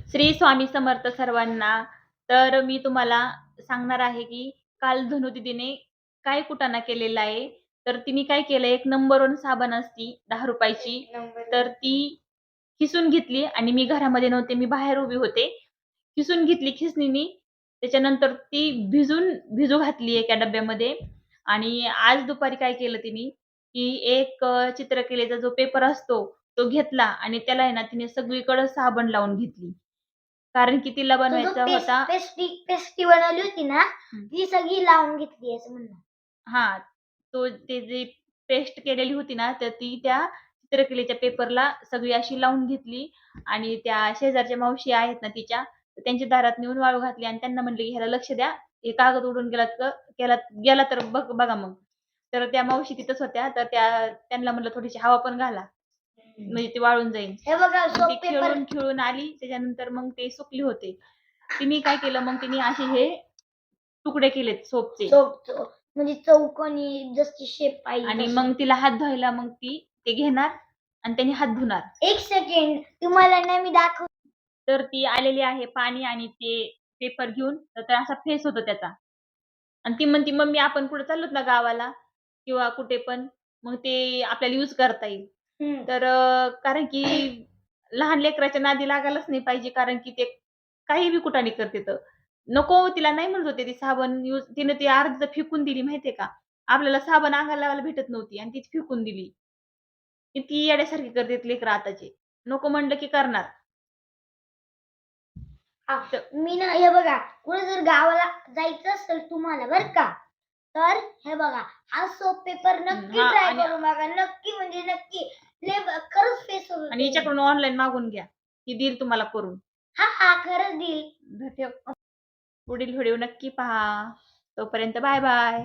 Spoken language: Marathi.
श्री स्वामी समर्थ सर्वांना. तर मी तुम्हाला सांगणार आहे, की काल धनू दीदीने काय कुटाणा केलेला आहे. तर तिने काय केलं, एक नंबर 1 साबण असती ₹10 ची, तर ती खिसून घेतली आणि मी घरामध्ये नव्हते, मी बाहेर उभी होते. खिसून घेतली खिसणीनी. त्याच्यानंतर ती भिजू घातली एका डब्यामध्ये आणि आज दुपारी काय केलं तिने, की एक चित्रकलेचा जो पेपर असतो, तो घेतला आणि त्याला आहे ना, तिने सगळीकडे साबण लावून घेतली. कारण की तिला तो जो बनवायचा होता. पेस्टी बनवली होती ना, ती सगळी लावून घेतली असं म्हणणं. हां, ते जी पेस्ट केलेली होती ना, तर ती त्या चित्रकलेच्या पेपरला सगळी अशी लावून घेतली आणि त्या शेजारच्या मावशी आहेत ना तिच्या, तर त्यांच्या दारात नेऊन वाळू घातली आणि त्यांना म्हटले, की "ह्याला लक्ष द्या. हे कागद उडून गेला गेला तर बघा मग." तर त्या मावशी तिथंच होत्या. तर त्यांना म्हटलं, "थोडीशी हवा पण घाला, म्हणजे ते वाळून जाईल." हे बघा मग ती सोप पेपर खेळून आली. त्याच्यानंतर मग ते सुकले होते. तिने काय केलं, मग तिने असे हे तुकडे केलेत सोपचे. म्हणजे चौकोनी जशी शेप पाहिजे आणि तशी. मग तिला हात धुवायला मग ती ते घेणार आणि त्याने हात धुणार. एक सेकंड तुम्हाला ना मी दाखव. तर ती आलेली आहे पाणी आणि ते पेपर घेऊन, तर असा फेस होतो त्याचा. आणि ती म्हणती, "मम्मी आपण कुठे चाललोत ना गावाला किंवा कुठे पण, मग ते आपल्याला यूज करता येईल." तर कारण की लहान लेकराच्या नादी लागायलाच नाही पाहिजे, कारण की ते काही बी कुटाणे करते तर. नको तिला नाही म्हणत होते ती साबण यूज, तिने ती अर्ध फेकून दिली माहितीये का? आपल्याला साबण अंगाला लावायला भेटत नव्हती आणि ती फेकून दिली. किती येड्यासारखी करतात लेकरं आताचे. नको म्हणलं की करणार. मी ना हे बघा कुठे जर गावाला जायचं असेल तुम्हाला बरं का, तर हे बघा हा सोप पेपर नक्की हां ट्राय आणि करून बघा. नक्की म्हणजे नक्की. खरंच फेस होतं आणि हिच्याकडून ऑनलाईन मागवून घ्या. ती देईल तुम्हाला करून. हां, खरंच देईल. पुढील व्हिडिओ नक्की पहा. तोपर्यंत बाय बाय.